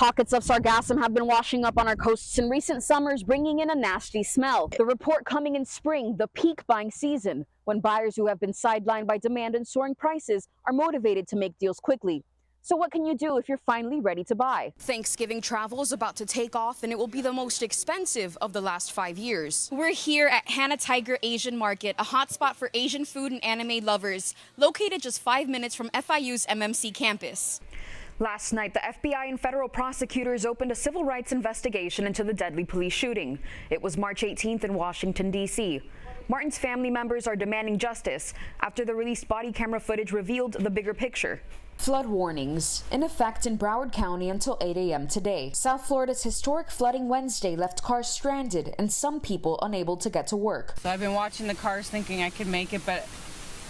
Pockets of sargassum have been washing up on our coasts in recent summers, bringing in a nasty smell. The report coming in spring, the peak buying season, when buyers who have been sidelined by demand and soaring prices are motivated to make deals quickly. So what can you do if you're finally ready to buy? Thanksgiving travel is about to take off, and it will be the most expensive of the last 5 years. We're here at Hana Tiger Asian Market, a hotspot for Asian food and anime lovers, located just 5 minutes from FIU's MMC campus. Last night, the FBI and federal prosecutors opened a civil rights investigation into the deadly police shooting. It was March 18th in Washington, D.C. Martin's family members are demanding justice after the released body camera footage revealed the bigger picture. Flood warnings in effect in Broward County until 8 a.m. today. South Florida's historic flooding Wednesday left cars stranded and some people unable to get to work. So I've been watching the cars thinking I could make it, but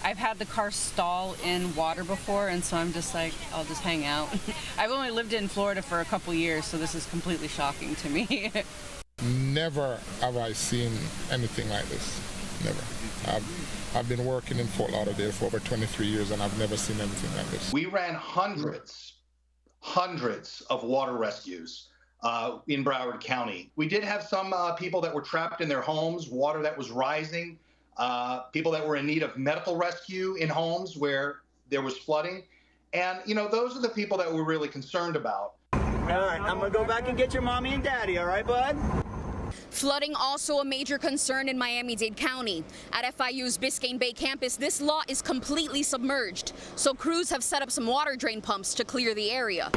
I've had the car stall in water before, and so I'm just like, I'll just hang out. I've only lived in Florida for a couple years, so this is completely shocking to me. Never have I seen anything like this. Never. I've been working in Fort Lauderdale for over 23 years, and I've never seen anything like this. We ran hundreds of water rescues in Broward County. We did have some people that were trapped in their homes, water that was rising, people that were in need of medical rescue in homes where there was flooding. And, you know, those are the people that we're really concerned about. All right, I'm going to go back and get your mommy and daddy, all right, bud? Flooding also a major concern in Miami-Dade County. At FIU's Biscayne Bay campus, this lot is completely submerged, so crews have set up some water drain pumps to clear the area.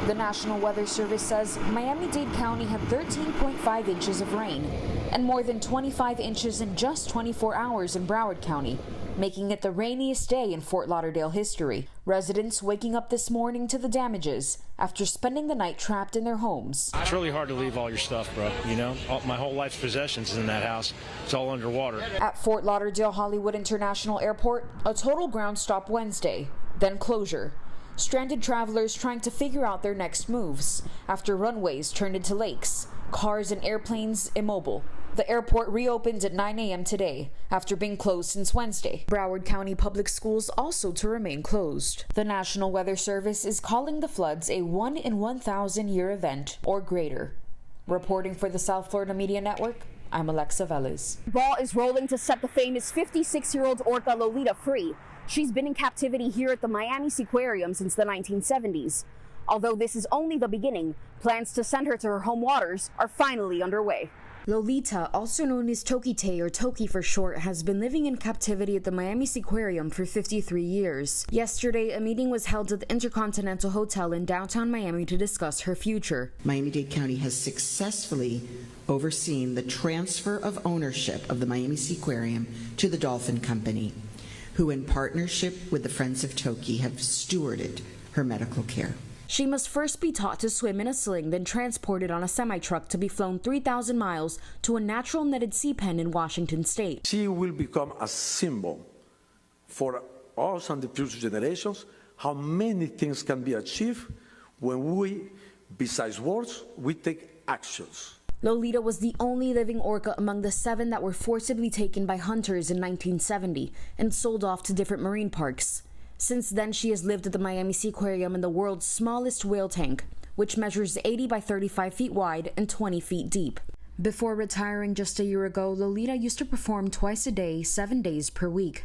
The National Weather Service says Miami-Dade County had 13.5 inches of rain and more than 25 inches in just 24 hours in Broward County, making it the rainiest day in Fort Lauderdale history. Residents waking up this morning to the damages after spending the night trapped in their homes. It's really hard to leave all your stuff, bro. You know, my whole life's possessions is in that house. It's all underwater. At Fort Lauderdale Hollywood International Airport, a total ground stop Wednesday, then closure. Stranded travelers trying to figure out their next moves after runways turned into lakes, cars and airplanes immobile. The airport reopened at 9 a.m. today after being closed since Wednesday. Broward County Public Schools also to remain closed. The National Weather Service is calling the floods a 1 in 1,000 year event or greater. Reporting for the South Florida Media Network, I'm Alexa Velez. Ball is rolling to set the famous 56-year-old orca Lolita free. She's been in captivity here at the Miami Seaquarium since the 1970s. Although this is only the beginning, plans to send her to her home waters are finally underway. Lolita, also known as Tokite or Toki for short, has been living in captivity at the Miami Seaquarium for 53 years. Yesterday, a meeting was held at the Intercontinental Hotel in downtown Miami to discuss her future. Miami-Dade County has successfully overseen the transfer of ownership of the Miami Seaquarium to the Dolphin Company, who in partnership with the Friends of Toki have stewarded her medical care. She must first be taught to swim in a sling, then transported on a semi-truck to be flown 3,000 miles to a natural netted sea pen in Washington state. She will become a symbol for us and the future generations, how many things can be achieved when we, besides words, we take actions. Lolita was the only living orca among the 7 that were forcibly taken by hunters in 1970 and sold off to different marine parks. Since then, she has lived at the Miami Seaquarium in the world's smallest whale tank, which measures 80 by 35 feet wide and 20 feet deep. Before retiring just a year ago, Lolita used to perform twice a day, 7 days per week.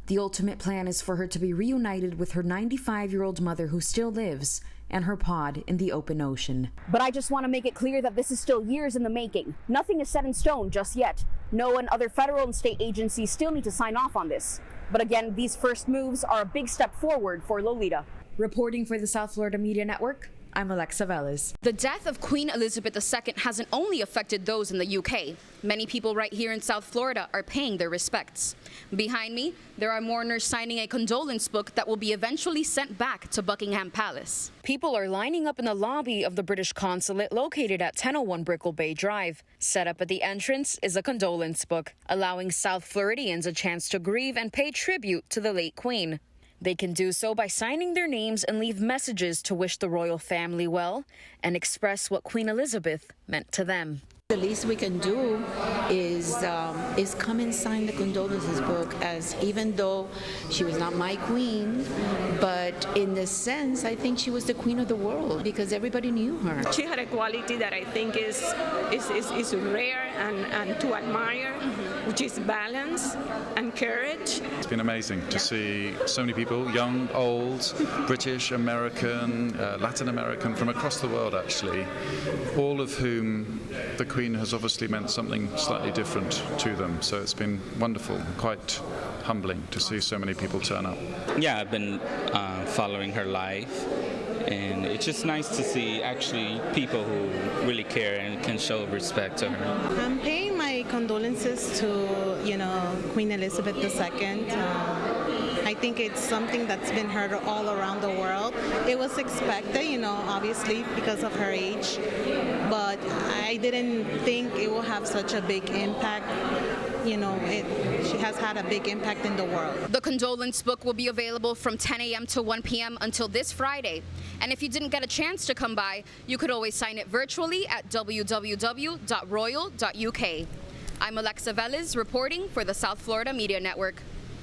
The ultimate plan is for her to be reunited with her 95-year-old mother who still lives, and her pod in the open ocean. But I just want to make it clear that this is still years in the making. Nothing is set in stone just yet. NOAA and other federal and state agencies still need to sign off on this. But again, these first moves are a big step forward for Lolita. Reporting for the South Florida Media Network, I'm Alexa Velez. The death of Queen Elizabeth II hasn't only affected those in the UK. Many people right here in South Florida are paying their respects. Behind me, there are mourners signing a condolence book that will be eventually sent back to Buckingham Palace. People are lining up in the lobby of the British consulate located at 1001 Brickell Bay Drive. Set up at the entrance is a condolence book, allowing South Floridians a chance to grieve and pay tribute to the late Queen. They can do so by signing their names and leave messages to wish the royal family well and express what Queen Elizabeth meant to them. The least we can do is come and sign the condolences book, as even though she was not my queen, but in the sense, I think she was the queen of the world because everybody knew her. She had a quality that I think is rare and to admire, which is balance and courage. It's been amazing to see so many people, young, old, British, American, Latin American, from across the world actually, all of whom the Queen has obviously meant something slightly different to them. So it's been wonderful, quite humbling to see so many people turn up. Yeah, I've been following her life, and it's just nice to see actually people who really care and can show respect to her. I'm paying my condolences to, Queen Elizabeth II. I think it's something that's been heard all around the world. It was expected, obviously because of her age, but I didn't think it will have such a big impact. She has had a big impact in the world. The condolence book will be available from 10 a.m. to 1 p.m. until this Friday. And if you didn't get a chance to come by, you could always sign it virtually at www.royal.uk. I'm Alexa Velez reporting for the South Florida Media Network.